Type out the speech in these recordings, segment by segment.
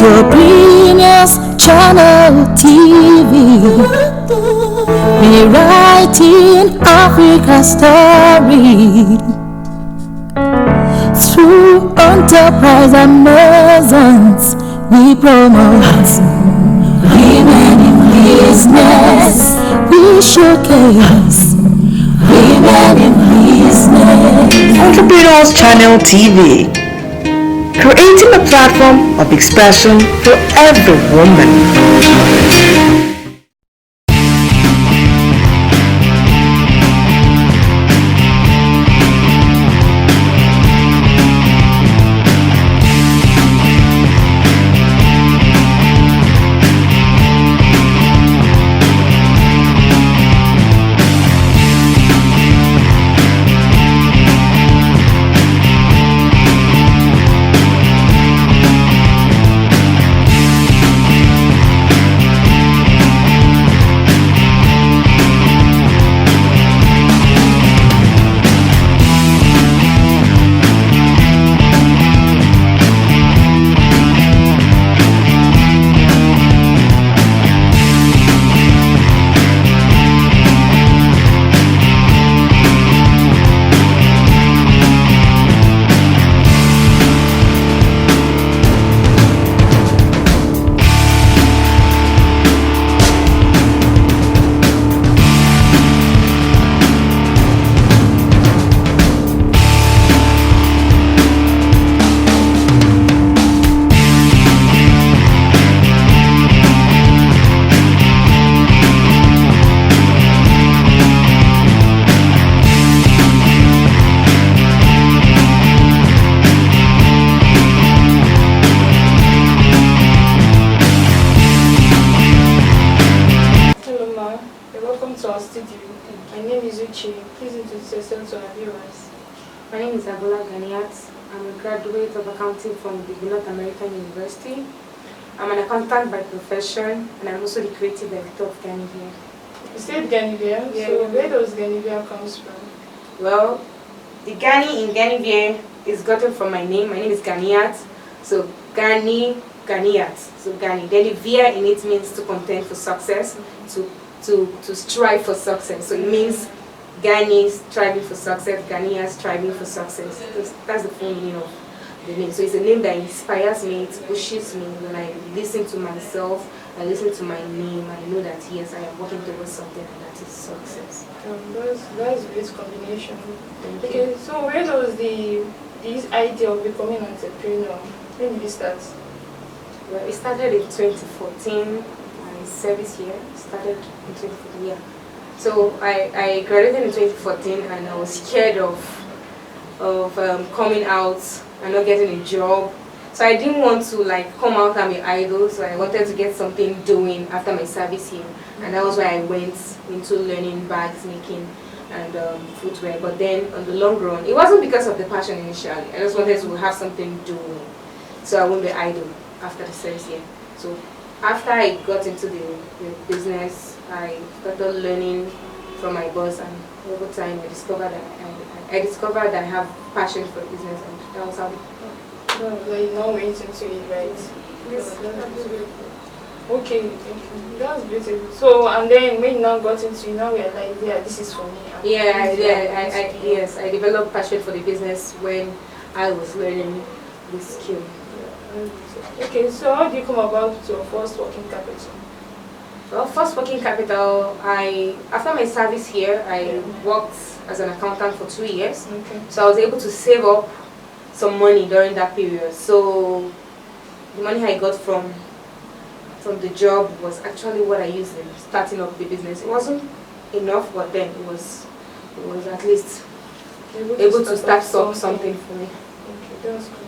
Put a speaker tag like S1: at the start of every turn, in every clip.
S1: your genius channel TV, rewriting Africa's story through enterprise Amazons. We promote women in business. We showcase women in business.
S2: Entrepreneurs Channel TV, creating a platform of expression for every woman.
S3: Please introduce yourself to our viewers. My name is Ganiat. I'm a graduate of accounting from the North American University. I'm an accountant by profession, and I'm also the creative director of Ganiat.
S4: You said Ganiat?
S3: Yeah.
S4: So where does Ganiat comes from?
S3: Well, the Gani in Ganiat is gotten from my name. My name is Ganiat. So Ganiat. So Gani. Then the Via in it means to contend for success, to strive for success. So it means Ghani striving for success, Ghania striving for success. That's the full meaning of the name. So it's a name that inspires me, it pushes me. When I listen to myself, I listen to my name, I know that yes, I am working towards something, and that is success.
S4: That's a great combination. Okay, so where does this idea of becoming an entrepreneur, when did it start?
S3: Well, it started in 2014. My service year started in 2014. Yeah. So I graduated in 2014, and I was scared of coming out and not getting a job. So I didn't want to come out and be idle. So I wanted to get something doing after my service year, and that was why I went into learning bags making and footwear. But then on the long run, it wasn't because of the passion initially. I just wanted to have something doing, so I won't be idle after the service year. So after I got into the business, I started learning from my boss, and over time I discovered that I have passion for business, and that was how it
S4: you now went into it, right?
S3: Yes.
S4: Okay, that's beautiful. So, and then when you now got into it, now realize, yeah, this is for me.
S3: Yes, I developed passion for the business when I was learning this skill.
S4: Okay, so how do you come about your first working capital?
S3: Well, first working capital, after my service here, I worked as an accountant for 2 years.
S4: Okay.
S3: So I was able to save up some money during that period. So the money I got from the job was actually what I used in starting up the business. It wasn't enough, but then it was at least able to start something for me.
S4: Okay, that's good.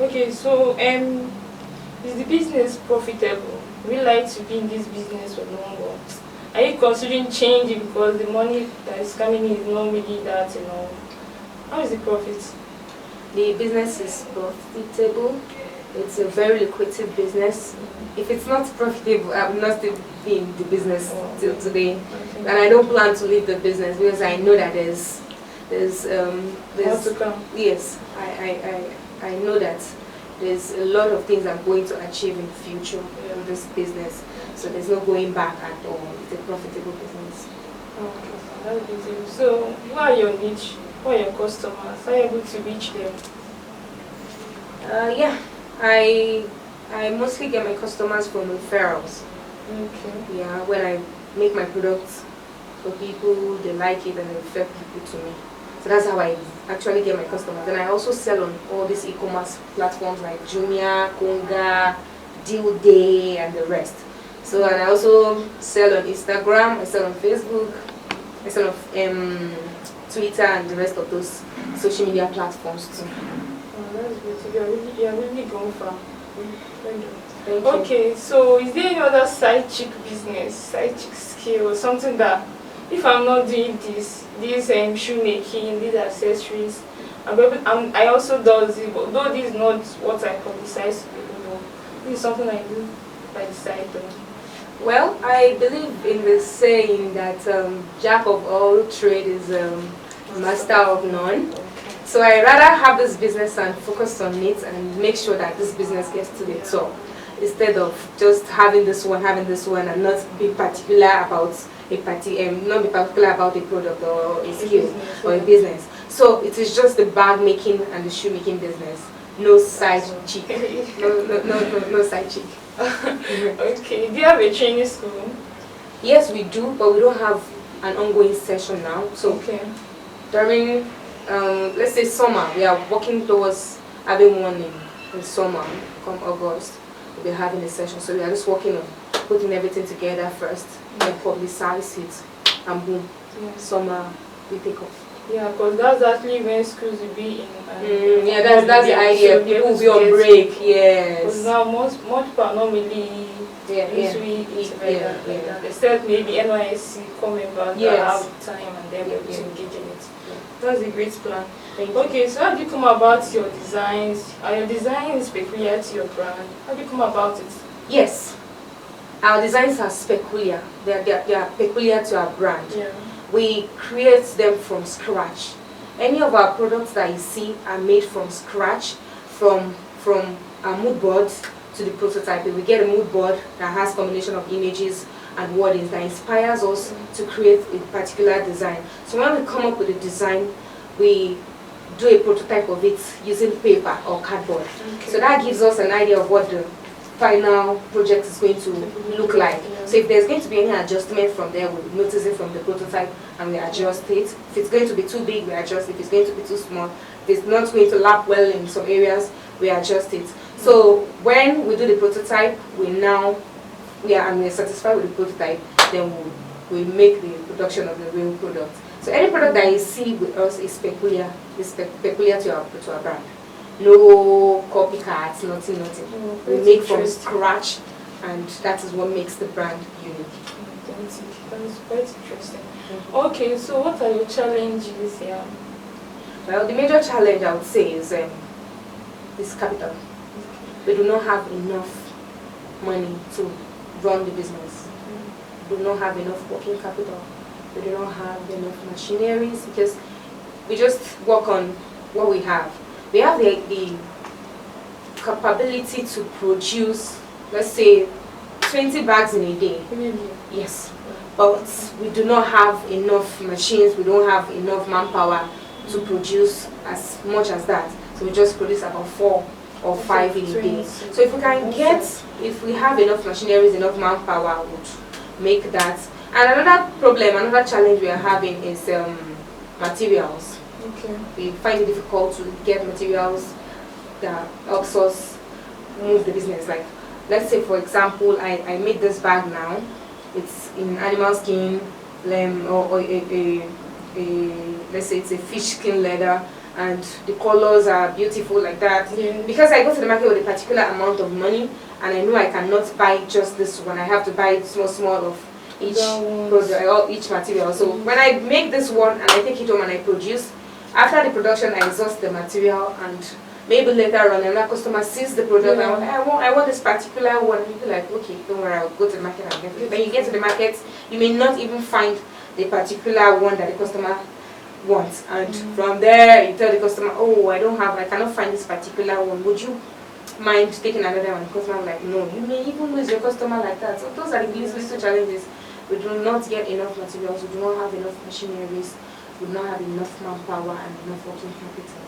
S4: Okay, so is the business profitable? Would you like to be in this business for long run? Are you considering changing because the money that is coming in is not really that, How is the profit?
S3: The business is profitable. It's a very lucrative business. If it's not profitable, I will not still be in the business till today.
S4: Okay.
S3: And I don't plan to leave the business because I know that there's
S4: more to come.
S3: Yes, I know that there's a lot of things I'm going to achieve in the future in this business. So there's no going back at all. It's a profitable business.
S4: Okay, that's beautiful. So, what are your niche? What are your customers? How are you able to reach them?
S3: Yeah, I mostly get my customers from referrals.
S4: Okay.
S3: Yeah, when I make my products for people, they like it and they refer people to me. So that's how I actually get my customers. And I also sell on all these e-commerce platforms like Jumia, Konga, Deal Day, and the rest. So, and I also sell on Instagram, I sell on Facebook, I sell on Twitter, and the rest of those social media platforms too.
S4: Oh, that's beautiful. You're really going far.
S3: Thank you.
S4: Okay, so is there any other side chick business, side chick skill, or something that if I'm not doing this shoemaking, these accessories, I also do this, but though this is not what I publicize to people, this is something I do by the side though.
S3: Well, I believe in the saying that jack of all trade is master of none. So I rather have this business and focus on it and make sure that this business gets to the top, instead of just having this one, and not be particular about not be particular about a product or a skill or a business. So it is just the bag making and the shoe making business. No side chick. No side chick.
S4: Okay. Do you have a training school?
S3: Yes, we do, but we don't have an ongoing session now. So
S4: Okay.
S3: during let's say summer, we are working towards having one in summer. Come August, we'll be having a session. So we are just working on putting everything together first, then publicize it, and boom, summer we take off.
S4: Yeah, because that's actually when schools will be in.
S3: Yeah, that's the idea. People will be on break.
S4: Because
S3: Yes.
S4: now most people are not really this week, except maybe NYSC coming back that have time and then we'll be engaging in it. That's a great plan.
S3: Thank you.
S4: Okay, so how do you come about your designs? Are your designs peculiar to your brand? How do you come about it?
S3: Yes, our designs are peculiar. They are peculiar to our brand.
S4: Yeah.
S3: We create them from scratch. Any of our products that you see are made from scratch, from our mood boards to the prototype. We get a mood board that has combination of images and wordings that inspires us to create a particular design. So when we come up with a design, we do a prototype of it using paper or cardboard.
S4: Okay.
S3: So that gives us an idea of what the final project is going to look like. So if there's going to be any adjustment from there, we notice it from the prototype and we adjust it. If it's going to be too big, we adjust. If it's going to be too small, if it's not going to lap well in some areas, we adjust it. So when we do the prototype, we're satisfied with the prototype, then we make the production of the real product. So any product that you see with us is peculiar to our brand. No copycats, nothing. We make from scratch, and that is what makes the brand unique.
S4: That is quite interesting. Okay, so what are your challenges here?
S3: Well, the major challenge I would say is capital. We do not have enough money to run the business. We do not have enough working capital. We do not have enough machineries, because we just work on what we have. We have the capability to produce, let's say, 20 bags in a day.
S4: Really?
S3: Yes. But we do not have enough machines, we don't have enough manpower to produce as much as that. So we just produce about 4 or 5 in a day. So if we have enough machineries, enough manpower, would make that. And another challenge we are having is materials.
S4: Okay.
S3: We find it difficult to get materials that helps us move the business. Like, let's say for example, I made this bag now. It's in animal skin, or let's say it's a fish skin leather, and the colors are beautiful like that.
S4: Yeah.
S3: Because I go to the market with a particular amount of money, and I know I cannot buy just this one. I have to buy small of each product or each material. So when I make this one and I take it home and I produce, after the production I exhaust the material, and maybe later on another customer sees the product and I want this particular one, and you'll be like, okay, don't worry, I'll go to the market and get it. When you get to the market, you may not even find the particular one that the customer wants, and from there you tell the customer, oh, I cannot find this particular one, would you mind taking another one. Customer like, no, you may even lose your customer like that. So those are the little challenges. We do not get enough materials, we do not have enough machineries, we do not have enough manpower and enough working capital.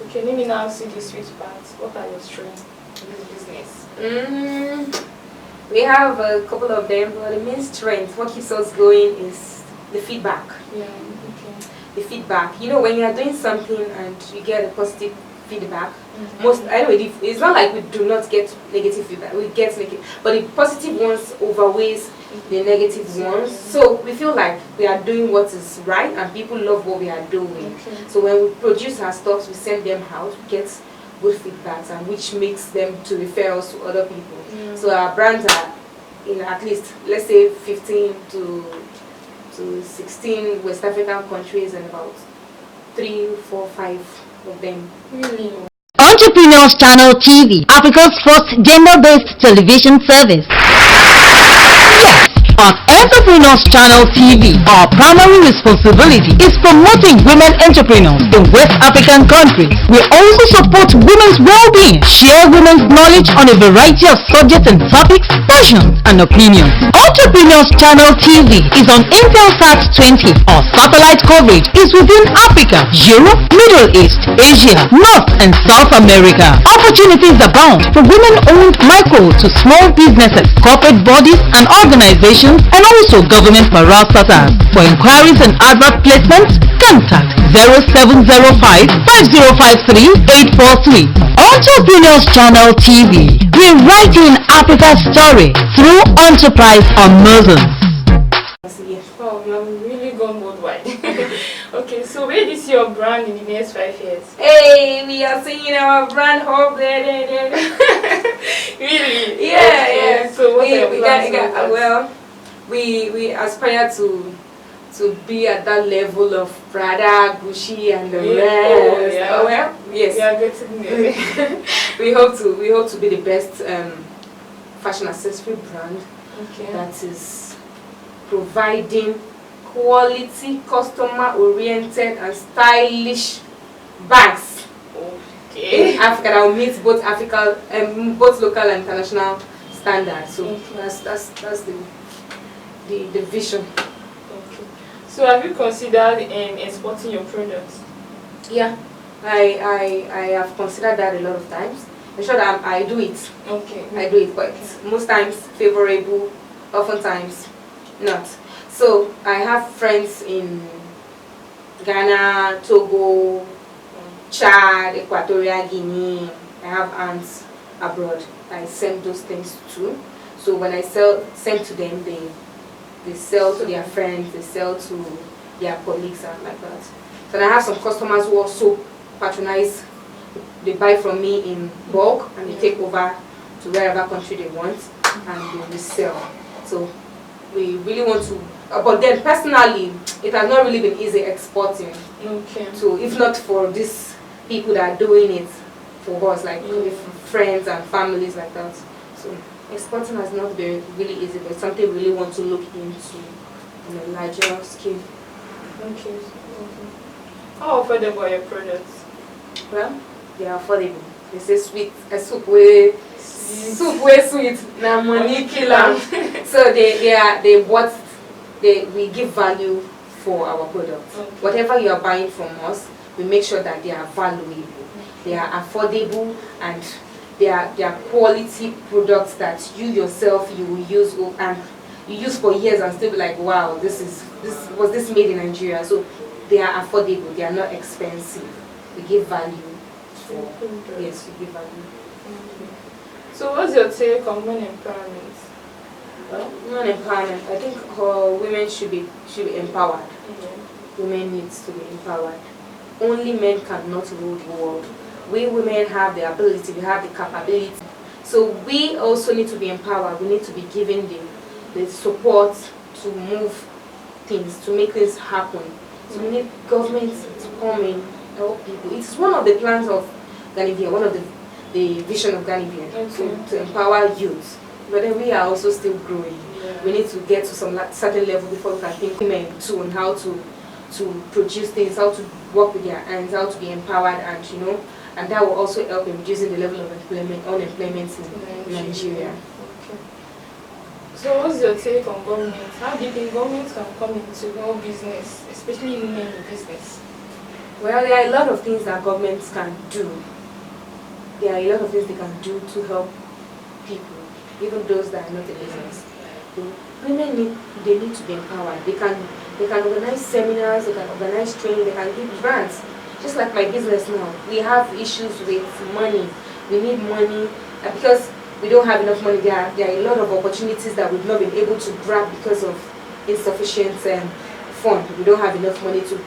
S4: Okay, let me now see the sweet parts. What are your strengths in this business?
S3: We have a couple of them, but the main strength, what keeps us going is the feedback.
S4: Yeah, okay.
S3: The feedback. You know, when you are doing something and you get a positive feedback, anyway, it's not like we do not get negative feedback. We get negative, but the positive ones outweighs the negative ones. So we feel like we are doing what is right, and people love what we are doing.
S4: Okay.
S3: So when we produce our stuff, we send them out, we get good feedbacks, and which makes them to refer us to other people.
S4: Yeah.
S3: So our brands are in at least, let's say, 15 to 16 West African countries, and about 3, 4, 5 of them.
S4: Really?
S1: Entrepreneurs Channel TV, Africa's first gender-based television service. Yes, on Entrepreneurs Channel TV, our primary responsibility is promoting women entrepreneurs in West African countries. We also support women's well-being, share women's knowledge on a variety of subjects and topics, passions and opinions. Entrepreneurs Channel TV is on Intelsat 20. Our satellite coverage is within Africa, Europe, Middle East, Asia, North and South America. Opportunities abound for women-owned micro to small businesses, corporate bodies and organizations, and also government parastatals. For inquiries and advert placements, contact 0705 5053 843. Entrepreneurs Channel TV, rewriting Africa's story through enterprise Amazons.
S4: Oh, you have really gone worldwide. Okay, so where do you see your brand in the next 5 years?
S3: Hey, we are seeing our brand hope there.
S4: Really?
S3: Yeah,
S4: Okay.
S3: yeah.
S4: So what are your plans?
S3: Well, we aspire to be at that level of Prada, Gucci, and the rest.
S4: Yeah.
S3: Oh, well, yes.
S4: Yeah, getting there.
S3: we hope to be the best fashion accessory brand
S4: Okay.
S3: that is providing quality, customer-oriented, and stylish bags
S4: Okay.
S3: in Africa that will meet both both local and international standards. So that's the vision.
S4: Okay. So have you considered exporting your products?
S3: Yeah, I have considered that a lot of times. I'm sure that I do it.
S4: Okay.
S3: I do it, but most times favorable, oftentimes not. So I have friends in Ghana, Togo, Chad, Equatorial Guinea. I have aunts abroad. I send those things to. So when I send to them, they sell to their friends, they sell to their colleagues and like that. So I have some customers who also patronize. They buy from me in bulk and they take over to wherever country they want and they resell. So we really want to, but then personally, it has not really been easy exporting.
S4: Okay.
S3: So if not for these people that are doing it for us, like friends and families like that. So exporting has not been really easy, but it's something we really want to look into on a larger scale.
S4: Okay. How affordable are your products?
S3: Well, they are affordable. They say sweet, a soup way sweet, na money kill 'em. So we give value for our products.
S4: Okay.
S3: Whatever you are buying from us, we make sure that they are valuable, they are affordable, and they are quality products that you yourself you will use and you use for years and still be like, wow, was this made in Nigeria? So they are affordable, they are not expensive. We give value for yes, we give value.
S4: So what's your take on women empowerment?
S3: Well, women empowerment, I think women should be empowered. Women need to be empowered. Only men cannot rule the world. We women have the ability, we have the capability. So we also need to be empowered. We need to be given the support to move things, to make things happen. So we need government to come in, help people. It's one of the plans of Ganiat, one of the vision of Ganiat, to empower youth. But then we are also still growing. Yeah. We need to get to some certain level before we can think women too on how to produce things, how to work with their hands, how to be empowered, and and that will also help in reducing the level of unemployment in Nigeria.
S4: Okay. So what's your take on government? How do you think government can come into more business, especially women in business?
S3: Well, there are a lot of things that governments can do. There are a lot of things they can do to help people, even those that are not in business. Women need to be empowered. They can organize seminars, they can organize training, they can give grants. Just like my business now, we have issues with money. We need money because we don't have enough money. There are a lot of opportunities that we've not been able to grab because of insufficient fund. We don't have enough money to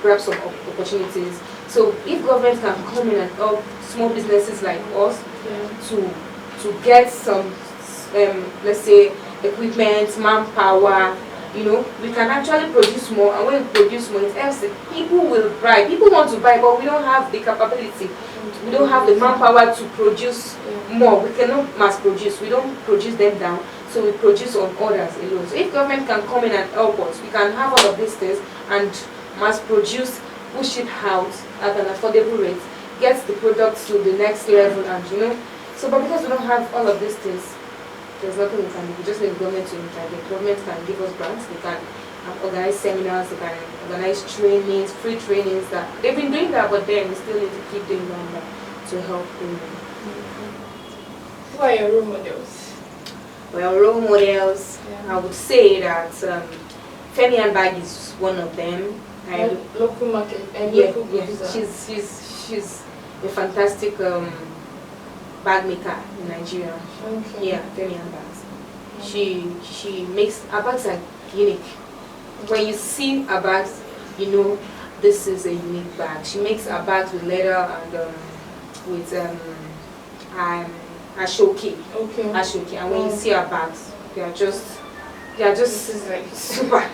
S3: grab some opportunities. So if government can come in and help small businesses like us to get some, let's say, equipment, manpower, you know, we can actually produce more, and when we produce more, it helps that people will buy. People want to buy, but we don't have the capability. We don't have the manpower to produce more. We cannot mass produce. We don't produce them down, so we produce on orders alone. So if government can come in and help us, we can have all of these things and mass produce, push it out at an affordable rate, get the product to the next level, and you know. So, but because we don't have all of these things, there's nothing we can do. We just need the government to intervene. Government can give us grants. They can organize seminars. They can organize trainings, free trainings. That they've been doing that, but then we still need to keep doing that to help women.
S4: Who are your role models?
S3: Well, role models, I would say that Femi Anbag is one of them.
S4: Local market and
S3: Yeah,
S4: local
S3: yeah.
S4: producer.
S3: She's a fantastic bag maker in Nigeria.
S4: Okay.
S3: Yeah, Femi Anbag. She makes her bags are unique. When you see her bags, you know this is a unique bag. She makes her bags with leather and with ashoke.
S4: Okay.
S3: Ashoke. And when you see her bags, they are just like super.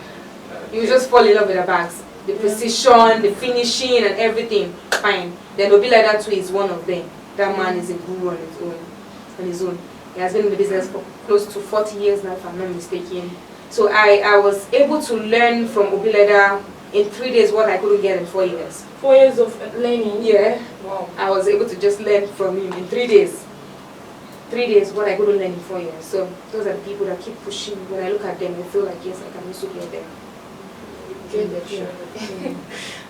S3: You just fall in love with her bags. The precision, the finishing, and everything. Fine. Then Obi Leather too is one of them. That man is a guru on his own. He has been in the business for close to 40 years now, if I'm not mistaken. So I was able to learn from Obi Leather in 3 days what I couldn't get in 4 years.
S4: 4 years of learning?
S3: Yeah.
S4: Wow.
S3: I was able to just learn from him in 3 days. 3 days what I couldn't learn in 4 years. So those are the people that keep pushing. When I look at them, I feel like yes, I can also get them.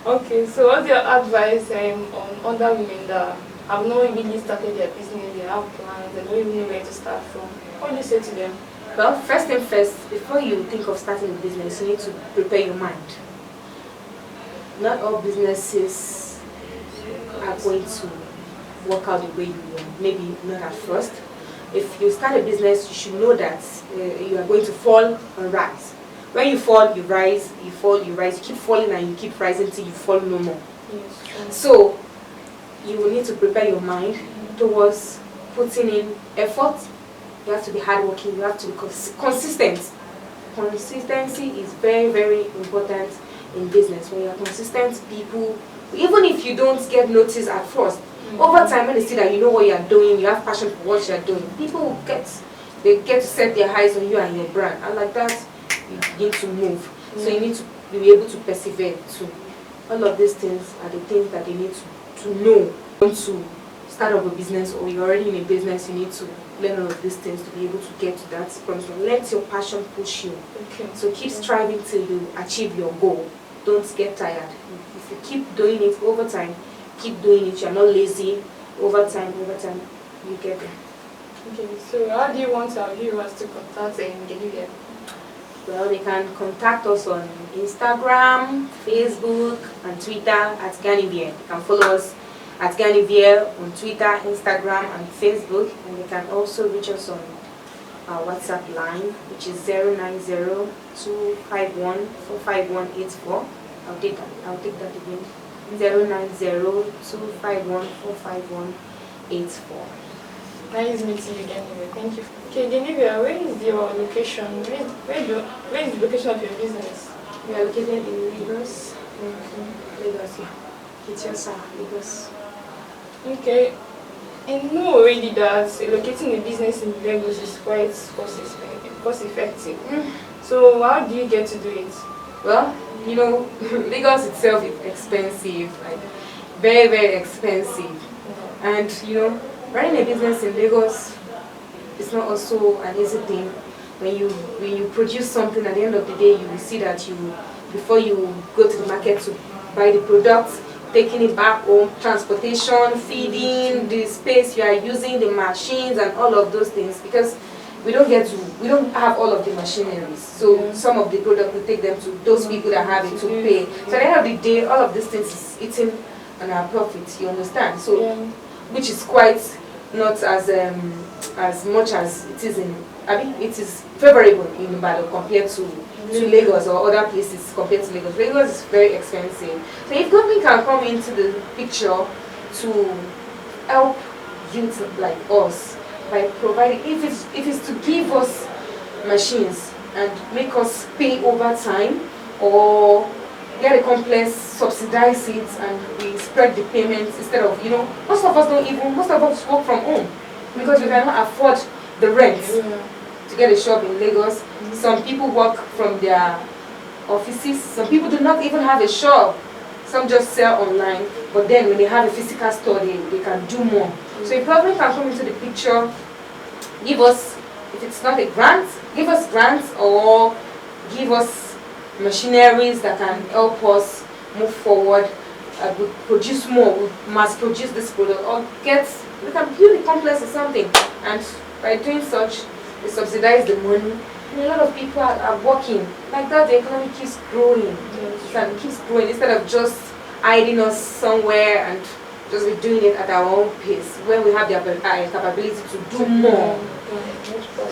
S4: Okay, so what's your advice on other women that have not really started their business, they have plans, they don't even know where to start from? What do you say to them?
S3: Well, first thing first, before you think of starting a business, you need to prepare your mind. Not all businesses are going to work out the way you want. Maybe not at first. If you start a business, you should know that you are going to fall and rise. When you fall, you rise, you fall, you rise, you keep falling and you keep rising till you fall no more.
S4: Yes.
S3: So, you will need to prepare your mind towards putting in effort. You have to be hardworking, you have to be consistent. Consistency is very, very important in business. When you are consistent, people, even if you don't get noticed at first, over time when they see that you know what you are doing, you have passion for what you are doing, people will get to set their eyes on you and your brand. And like that, you begin to move. So you need to be able to persevere too. All of these things are the things that they need to know. Want to start up a business, or you're already in a business, you need to learn all of these things to be able to get to that point. Let your passion push you.
S4: Okay.
S3: So keep striving till you achieve your goal. Don't get tired. If you keep doing it over time, keep doing it, you're not lazy, over time, you get there.
S4: Okay, so how do you want our viewers to contact Ganiat?
S3: Well, they can contact us on Instagram, Facebook, and Twitter at Ganiat. They can follow us at Ganiat on Twitter, Instagram, and Facebook. And they can also reach us on our WhatsApp line, which is 090-251-45184. I'll take that again. 090-251-45184.
S4: Nice meeting you again. Thank you. Okay, Ganiat, where is your location? Where is the location of your business?
S3: We are located in Lagos. Lagos, yeah. Kitiosa, Lagos.
S4: Okay. I know already that locating a business in Lagos is quite cost effective. So how do you get to do it?
S3: Well, Lagos itself is expensive, like very, very expensive. And running a business in Lagos is not also an easy thing. When you produce something, at the end of the day, you will see that before you go to the market to buy the product, taking it back home, transportation, feeding, the space you are using, the machines, and all of those things, because we don't have all of the machineries. So some of the product we take them to those people that have it to pay. So at the end of the day, all of these things is eating on our profits. You understand? So which is quite not as much as it is in. I mean, it is favorable in Ibadan compared to Lagos or other places compared to Lagos. Lagos is very expensive. So if government can come into the picture to help youth like us by providing, if it's to give us machines and make us pay over time, or get a complex, subsidize it, and we spread the payments instead of, most of us work from home because we cannot afford the rent to get a shop in Lagos. Some people work from their offices. Some people do not even have a shop. Some just sell online. But then when they have a physical store, they can do more. So if government can come into the picture, give us, if it's not a grant, give us grants or give us machineries that can help us move forward, we produce more, we mass produce this product, or we can build a complex or something. And by doing such, we subsidize the money. And a lot of people are working. Like that, the economy keeps growing. It keeps growing instead of just hiding us somewhere and just be doing it at our own pace when we have the capability to do more.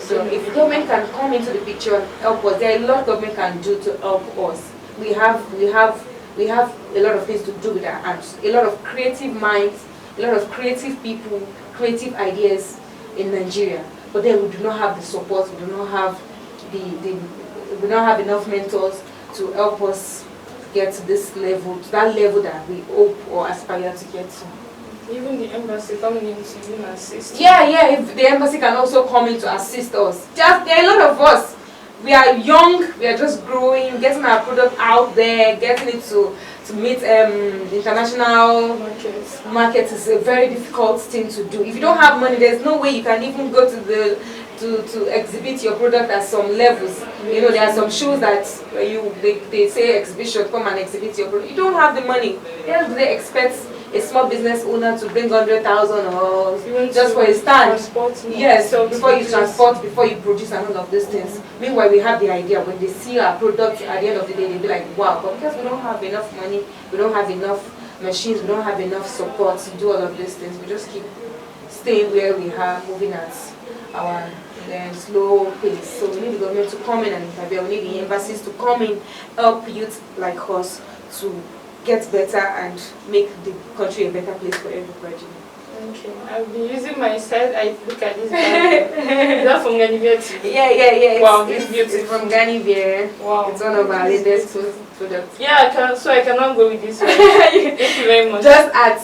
S3: So if government can come into the picture and help us, there are a lot government can do to help us. We have a lot of things to do with our hands. A lot of creative minds, a lot of creative people, creative ideas in Nigeria. But then we do not have the support. We do not have we don't have enough mentors to help us get to this level, to that level that we hope or aspire to get to.
S4: Even the embassy coming in to even assist.
S3: Yeah, if the embassy can also come in to assist us. There are a lot of us. We are young, we are just growing, getting our product out there, getting it to meet international markets is a very difficult thing to do. If you don't have money, there's no way you can even go to to exhibit your product at some levels. There are some shows that they say exhibition, come and exhibit your product. You don't have the money. They expect a small business owner to bring 100,000 or just for a stand. Yes, before you transport, before you produce and all of these things. Meanwhile, we have the idea. When they see our product at the end of the day, they'll be like, wow. But because we don't have enough money, we don't have enough machines, we don't have enough support to do all of these things. We just keep staying where we are, moving at our slow pace. So we need the government to come in and intervene. We need the embassies to come in, help youth like us to get better and make the country a better place for everybody.
S4: Okay, I've been using my side. I look at this bag. Is that from Ganiat Agboola?
S3: Yeah.
S4: Wow, it's beautiful.
S3: It's from Ganiat. Wow. It's one of our latest products.
S4: Yeah, so I cannot go with this one. Thank you very much.
S3: Just at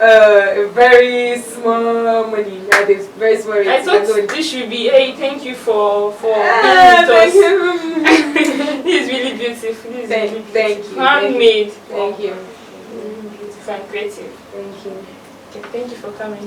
S3: a very small money. Yeah, it's very small.
S4: I thought this should be, hey, thank you for being with us. This is really beautiful.
S3: Thank you.
S4: Handmade.
S3: Thank you.
S4: Beautiful and creative.
S3: Thank you.
S4: Okay, thank you for coming.